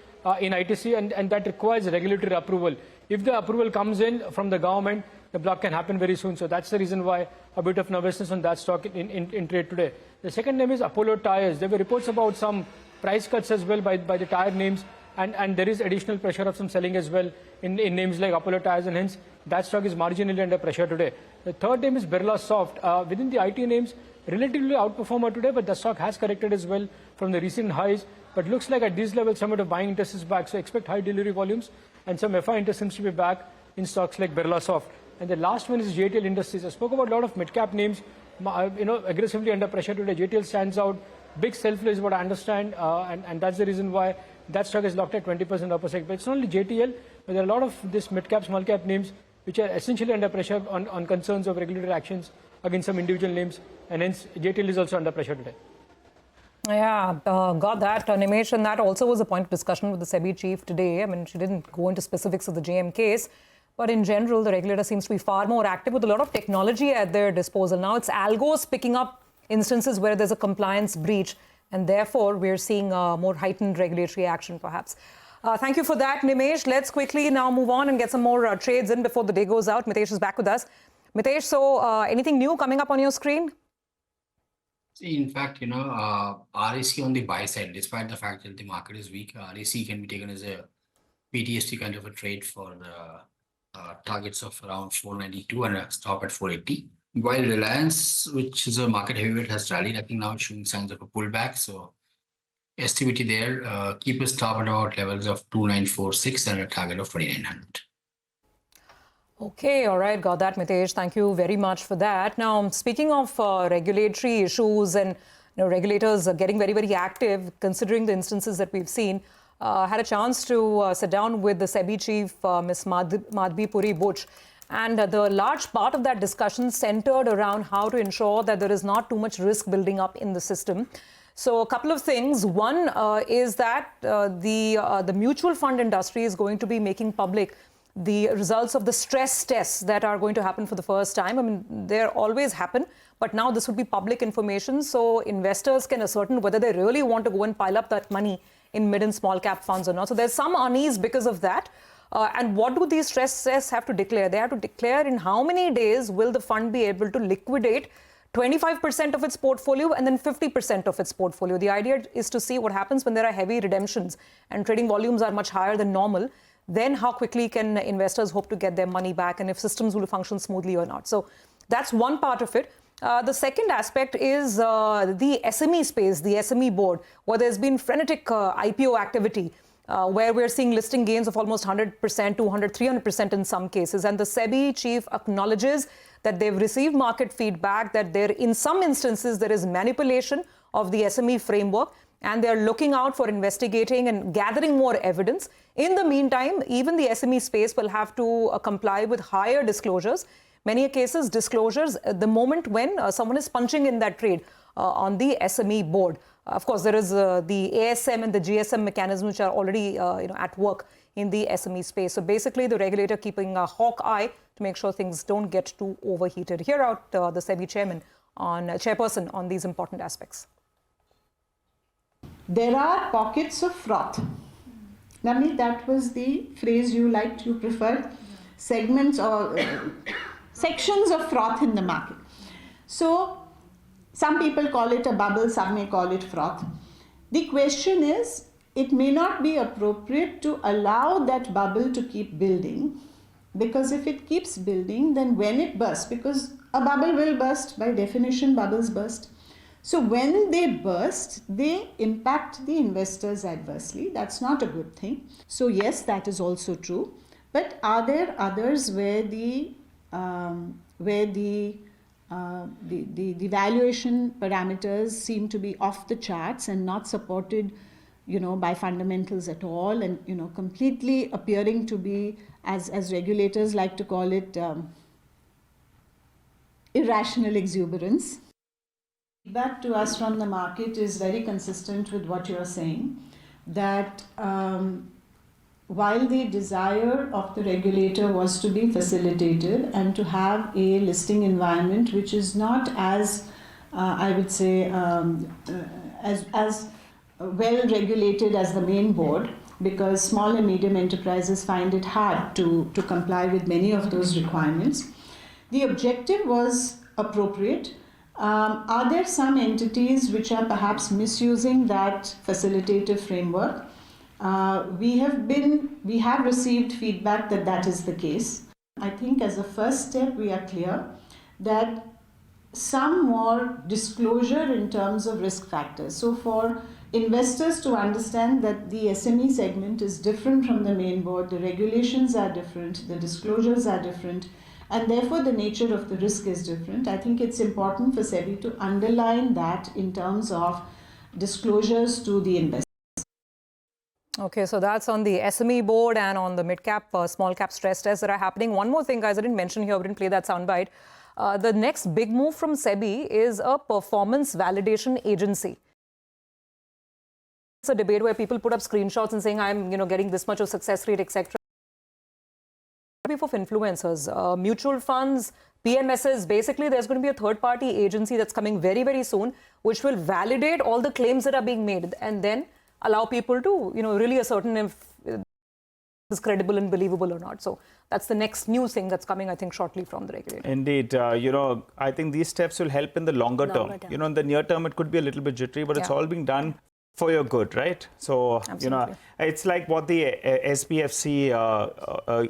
in ITC, and that requires regulatory approval. If the approval comes in from the government, the block can happen very soon. So that's the reason why a bit of nervousness on that stock in trade today. The second name is Apollo Tyres. There were reports about some price cuts as well by the tire names, and there is additional pressure of some selling as well in names like Apollo Tyres, and hence that stock is marginally under pressure today. The third name is Birlasoft. Within the IT names, relatively outperformer today, but the stock has corrected as well from the recent highs. But looks like at these levels, some of the buying interest is back. So expect high delivery volumes, and some FI interest seems to be back in stocks like Birlasoft. And the last one is JTL Industries. I spoke about a lot of mid-cap names, aggressively under pressure today. JTL stands out. Big sell-flow is what I understand, and that's the reason why that stock is locked at 20% upper side. But it's not only JTL, but there are a lot of this mid-cap, small-cap names which are essentially under pressure on concerns of regulatory actions against some individual names, and hence JTL is also under pressure today. Yeah, got that, Nimesh, and that also was a point of discussion with the SEBI chief today. I mean, she didn't go into specifics of the JM case, but in general, the regulator seems to be far more active with a lot of technology at their disposal. Now it's algos picking up instances where there's a compliance breach, and therefore we're seeing more heightened regulatory action, perhaps. Thank you for that, Nimesh. Let's quickly now move on and get some more trades in before the day goes out. Mitesh is back with us. Mitesh, so anything new coming up on your screen? See, in fact, REC on the buy side, despite the fact that the market is weak, REC can be taken as a PTSD kind of a trade for the targets of around 492 and a stop at 480. While Reliance, which is a market heavyweight, has rallied, I think now it's showing signs of a pullback. So STVT there, keep a stop at about levels of 2946 and a target of 2900. Okay, all right, got that, Mitesh. Thank you very much for that. Now, speaking of regulatory issues and regulators getting very, very active, considering the instances that we've seen, had a chance to sit down with the SEBI chief, Ms. Madhvi Puri Buch, and the large part of that discussion centered around how to ensure that there is not too much risk building up in the system. So a couple of things. One is that the mutual fund industry is going to be making public the results of the stress tests that are going to happen for the first time. I mean, they always happen, but now this would be public information, so investors can ascertain whether they really want to go and pile up that money in mid and small cap funds or not. So there's some unease because of that. And what do these stress tests have to declare? They have to declare in how many days will the fund be able to liquidate 25% of its portfolio and then 50% of its portfolio. The idea is to see what happens when there are heavy redemptions and trading volumes are much higher than normal. Then how quickly can investors hope to get their money back, and if systems will function smoothly or not. So that's one part of it. The second aspect is the SME space, the SME board, where there's been frenetic IPO activity, where we're seeing listing gains of almost 100%, 200, 300% in some cases. And the SEBI chief acknowledges that they've received market feedback that there, in some instances, there is manipulation of the SME framework, and they're looking out for investigating and gathering more evidence. In the meantime, even the SME space will have to comply with higher disclosures. Many cases, disclosures the moment when someone is punching in that trade on the SME board. Of course, there is the ASM and the GSM mechanism, which are already at work in the SME space. So basically, the regulator keeping a hawk eye to make sure things don't get too overheated. Hear out the SEBI chairperson on these important aspects. There are pockets of froth. Navneet, that was the phrase you preferred. segments or sections of froth in the market. So some people call it a bubble, some may call it froth. The question is, it may not be appropriate to allow that bubble to keep building, because if it keeps building, then when it bursts, because a bubble will burst, by definition bubbles burst. So when they burst, they impact the investors adversely. That's not a good thing. So yes, that is also true. But are there others where the valuation parameters seem to be off the charts and not supported, by fundamentals at all, and completely appearing to be, as regulators like to call it, irrational exuberance? Feedback to us from the market is very consistent with what you are saying, that while the desire of the regulator was to be facilitated and to have a listing environment which is not as, I would say, as well regulated as the main board, because small and medium enterprises find it hard to comply with many of those requirements. The objective was appropriate. Are there some entities which are perhaps misusing that facilitative framework? We have received feedback that that is the case. I think as a first step, we are clear that some more disclosure in terms of risk factors. So for investors to understand that the SME segment is different from the main board, the regulations are different, the disclosures are different, and therefore the nature of the risk is different. I think it's important for SEBI to underline that in terms of disclosures to the investors. Okay, so that's on the SME board and on the mid-cap, small-cap stress tests that are happening. One more thing, guys, I didn't mention here, we didn't play that soundbite. The next big move from SEBI is a performance validation agency. It's a debate where people put up screenshots and saying, I'm getting this much of success rate, etc. For influencers, mutual funds, PMSs, basically there's going to be a third-party agency that's coming very, very soon, which will validate all the claims that are being made and then allow people to, really ascertain if it's credible and believable or not. So that's the next new thing that's coming, I think, shortly from the regulator. Indeed. I think these steps will help in the longer term. In the near term, it could be a little bit jittery, but it's all being done for your good, right? So, it's like what the SBFC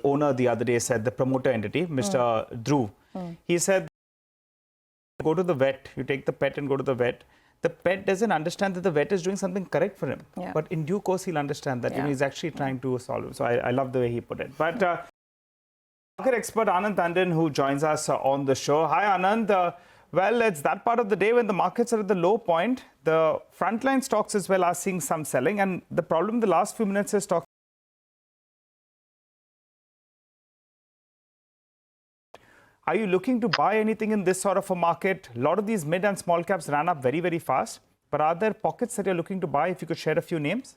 owner the other day said, the promoter entity, Mr. Dhruv. He said, go to the vet, you take the pet and go to the vet. The pet doesn't understand that the vet is doing something correct for him. But in due course, he'll understand that he's actually trying to solve it. So I love the way he put it. But market expert Anand Tandon, who joins us on the show. Hi, Anand. Well, it's that part of the day when the markets are at the low point. The frontline stocks as well are seeing some selling. And the problem in the last few minutes is stocks. Are you looking to buy anything in this sort of a market? A lot of these mid and small caps ran up very, very fast. But are there pockets that you're looking to buy? If you could share a few names.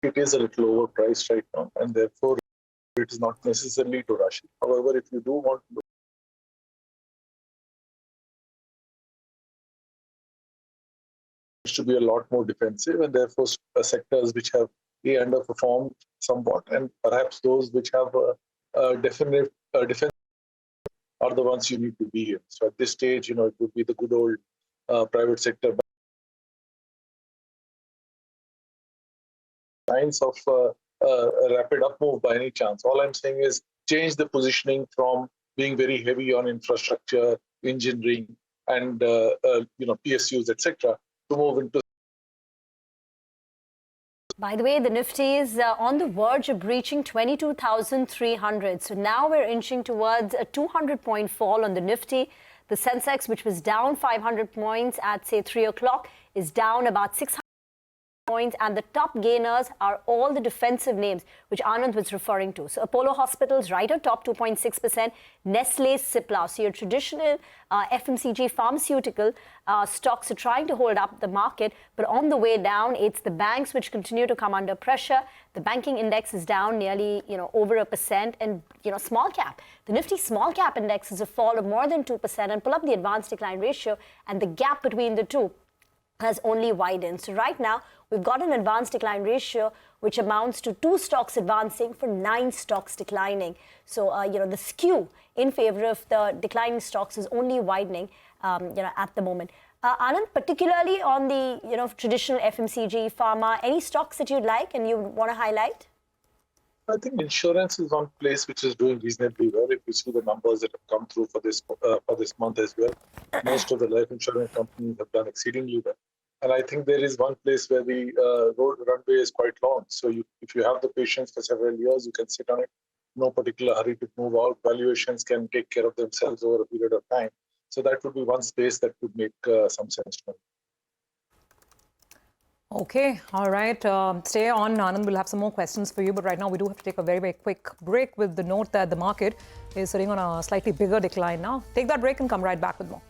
It is a little overpriced right now, and therefore it is not necessarily to rush it. However, if you do want to look, it should be a lot more defensive, and therefore sectors which have underperformed somewhat, and perhaps those which have a definite defense are the ones you need to be in. So at this stage, it would be the good old private sector. Signs of a rapid up move by any chance. All I'm saying is change the positioning from being very heavy on infrastructure, engineering, and PSUs, etc., to move into. By the way, the Nifty is on the verge of breaching 22,300. So now we're inching towards a 200-point fall on the Nifty. The sensex, which was down 500 points at, say, 3 o'clock, is down about 600 points. And the top gainers are all the defensive names, which Anand was referring to. So Apollo Hospitals right on top, 2.6%. Nestle, Cipla. So your traditional FMCG pharmaceutical stocks are trying to hold up the market. But on the way down, it's the banks which continue to come under pressure. The banking index is down nearly, over 1%. And, small cap. The Nifty small cap index is a fall of more than 2%. And pull up the advanced decline ratio and the gap between the two has only widened. So right now, we've got an advanced decline ratio, which amounts to 2 stocks advancing for 9 stocks declining. So, the skew in favor of the declining stocks is only widening, at the moment. Anand, particularly on the, traditional FMCG, pharma, any stocks that you'd like and you want to highlight? I think insurance is one place which is doing reasonably well. If you see the numbers that have come through for this month as well, most of the life insurance companies have done exceedingly well. And I think there is one place where the road runway is quite long. So if you have the patience for several years, you can sit on it. No particular hurry to move out. Valuations can take care of themselves over a period of time. So that would be one space that would make some sense to me. Okay, all right. Stay on, Anand. We'll have some more questions for you. But right now, we do have to take a very, very quick break with the note that the market is sitting on a slightly bigger decline now. Take that break and come right back with more.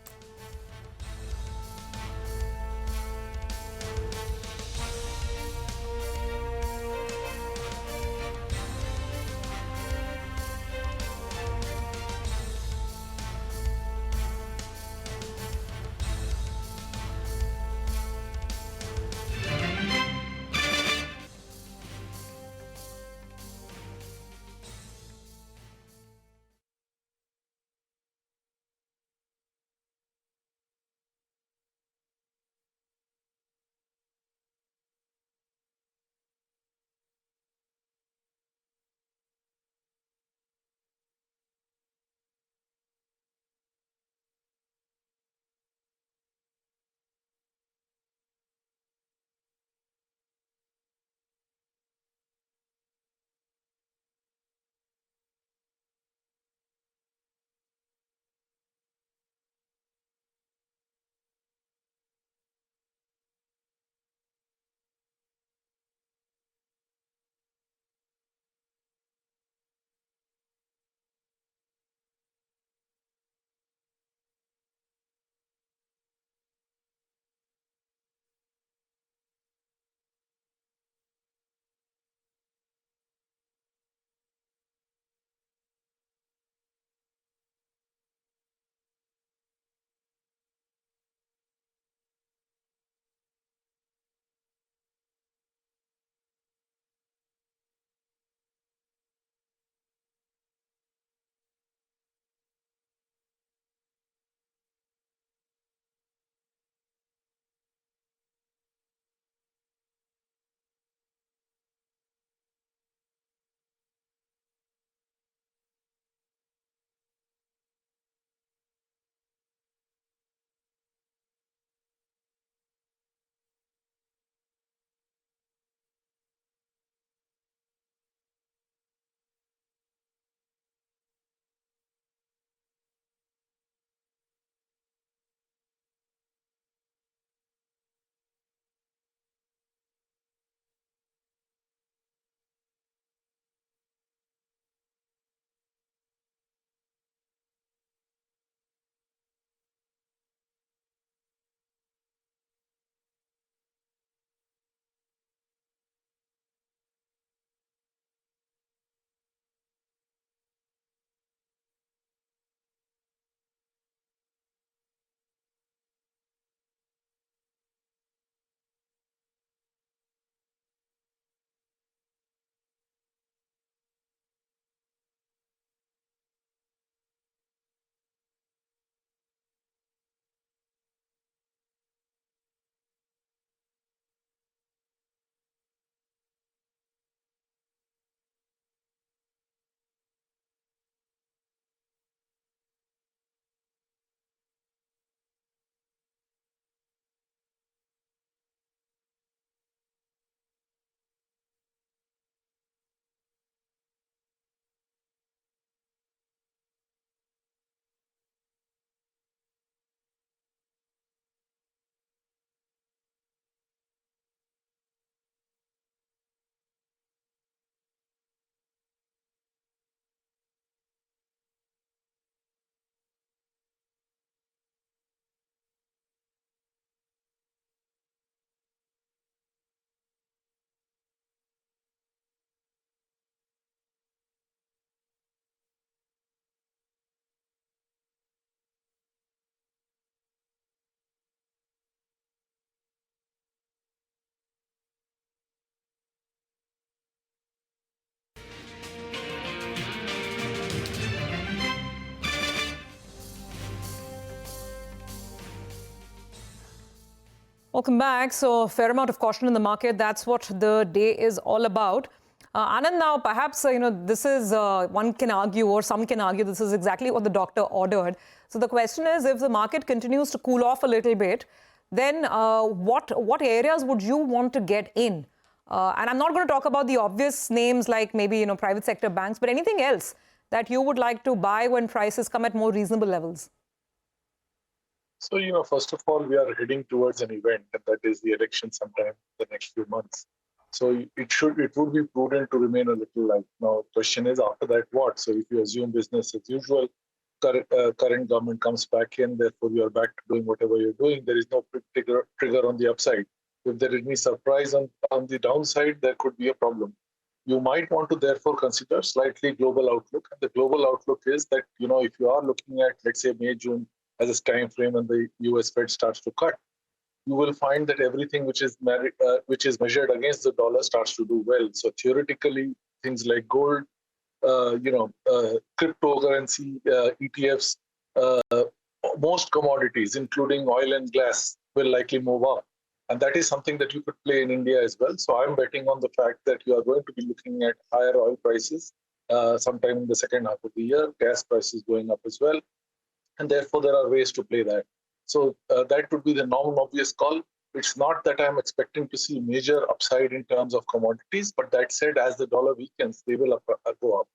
Welcome back. So, a fair amount of caution in the market. That's what the day is all about. Anand, now perhaps, this is, one can argue or some can argue this is exactly what the doctor ordered. So the question is, if the market continues to cool off a little bit, then what areas would you want to get in? And I'm not going to talk about the obvious names like maybe, private sector banks, but anything else that you would like to buy when prices come at more reasonable levels? So, first of all, we are heading towards an event, and that is the election sometime in the next few months. So it would be prudent to remain a little light. Now, question is after that what? So if you assume business as usual, current government comes back in, therefore you are back to doing whatever you're doing. There is no trigger on the upside. If there is any surprise on the downside, there could be a problem. You might want to therefore consider slightly global outlook. And the global outlook is that, if you are looking at, let's say, May, June as a time frame and the US Fed starts to cut, you will find that everything which is measured against the dollar starts to do well. So theoretically, things like gold, cryptocurrency, ETFs, most commodities, including oil and gas, will likely move up. And that is something that you could play in India as well. So I'm betting on the fact that you are going to be looking at higher oil prices sometime in the second half of the year, gas prices going up as well. And therefore, there are ways to play that. So that would be the non-obvious call. It's not that I'm expecting to see major upside in terms of commodities, but that said, as the dollar weakens, they will go up.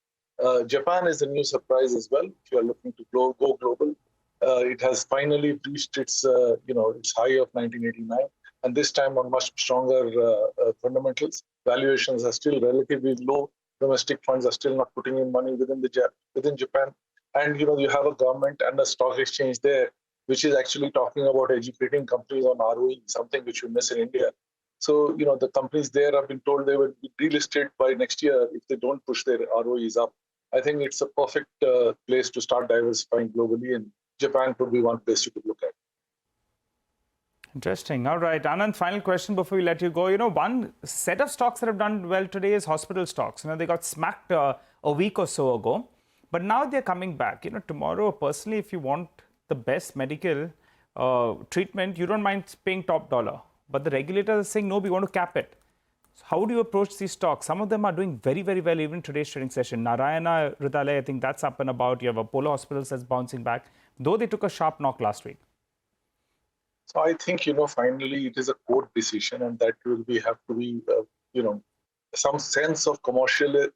Japan is a new surprise as well. If you are looking to go global, it has finally reached its high of 1989, and this time on much stronger fundamentals. Valuations are still relatively low. Domestic funds are still not putting in money within Japan, and you have a government and a stock exchange there, which is actually talking about educating companies on ROE, something which we miss in India. So, the companies there have been told they will be delisted by next year if they don't push their ROEs up. I think it's a perfect place to start diversifying globally, and Japan could be one place you could look at. Interesting. All right, Anand, final question before we let you go. One set of stocks that have done well today is hospital stocks. They got smacked a week or so ago, but now they're coming back. Tomorrow, personally, if you want the best medical treatment, you don't mind paying top dollar. But the regulator is saying, no, we want to cap it. So how do you approach these stocks? Some of them are doing very, very well even in today's trading session. Narayana Hrudayalaya, I think that's up and about. You have Apollo Hospitals that's bouncing back, though they took a sharp knock last week. So I think, finally it is a court decision, and that will have to be, some sense of commercial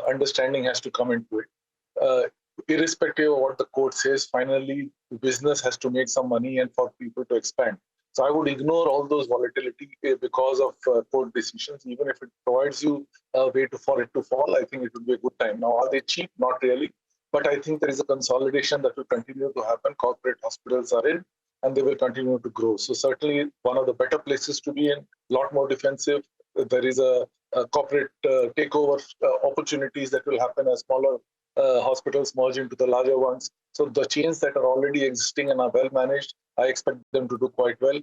understanding has to come into it. Irrespective of what the court says, finally, business has to make some money and for people to expand. So I would ignore all those volatility because of court decisions. Even if it provides you a way for it to fall, I think it would be a good time. Now, are they cheap? Not really. But I think there is a consolidation that will continue to happen. Corporate hospitals are in, and they will continue to grow. So certainly one of the better places to be in, a lot more defensive. There is a corporate takeover opportunities that will happen as smaller hospitals merge into the larger ones. So the chains that are already existing and are well managed, I expect them to do quite well.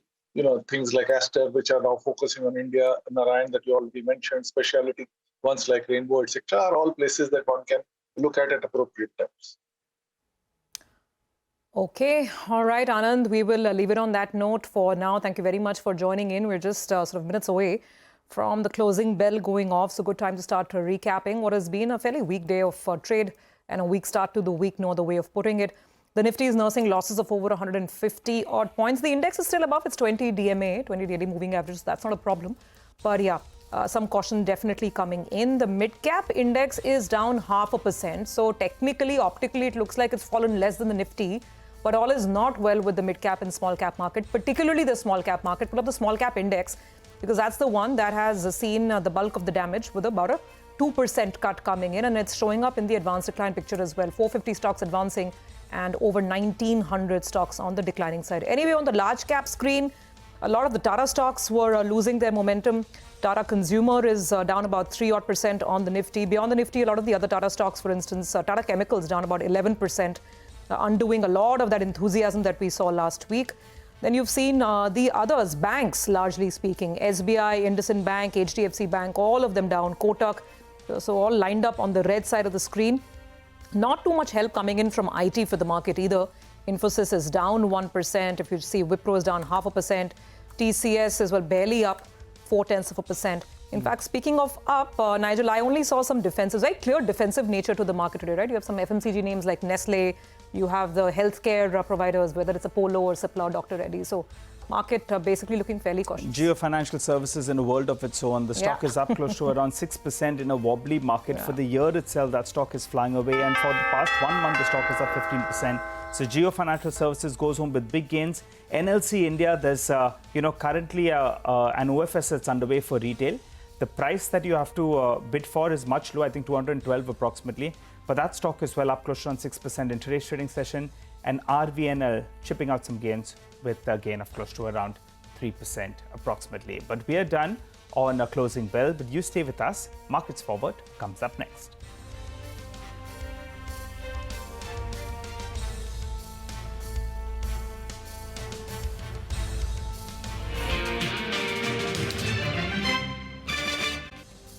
Things like Aster, which are now focusing on India, Narayan that you already mentioned, specialty ones like Rainbow, etc., are all places that one can look at appropriate times. Okay. All right, Anand, we will leave it on that note for now. Thank you very much for joining in. We're just sort of minutes away from the closing bell going off. So good time to start recapping what has been a fairly weak day of trade and a weak start to the week, no other way of putting it. The Nifty is nursing losses of over 150 odd points. The index is still above its 20 DMA, 20 daily moving average. So that's not a problem. But yeah, some caution definitely coming in. The mid-cap index is down 0.5%. So technically, optically, it looks like it's fallen less than the Nifty. But all is not well with the mid-cap and small-cap market, particularly the small-cap market. Pull up the small-cap index, because that's the one that has seen the bulk of the damage, with about a 2% cut coming in, and it's showing up in the advanced decline picture as well. 450 stocks advancing and over 1,900 stocks on the declining side. Anyway, on the large cap screen, a lot of the Tata stocks were losing their momentum. Tata Consumer is down about 3% on the Nifty. Beyond the Nifty, a lot of the other Tata stocks, for instance, Tata Chemicals down about 11%, undoing a lot of that enthusiasm that we saw last week. Then you've seen the others, banks, largely speaking, SBI, IndusInd Bank, HDFC Bank, all of them down, Kotak. So all lined up on the red side of the screen. Not too much help coming in from IT for the market either. Infosys is down 1%. If you see Wipro is down 0.5%. TCS is barely up 0.4%. In fact, speaking of up, Nigel, I only saw some defensive, very clear defensive nature to the market today, right? You have some FMCG names like Nestle. You have the healthcare providers, whether it's Apollo or Cipla, Dr. Reddy. So market basically looking fairly cautious. Jio Financial Services in a world of its own. The stock is up close to around 6% in a wobbly market. For the year itself, that stock is flying away. And for the past 1 month, the stock is up 15%. So Jio Financial Services goes home with big gains. NLC India, there's currently an OFS that's underway for retail. The price that you have to bid for is much low, I think 212 approximately. But that stock is well up close to around 6% in today's trading session. And RVNL chipping out some gains with a gain of close to around 3% approximately. But we are done on a closing bell. But you stay with us. Markets Forward comes up next.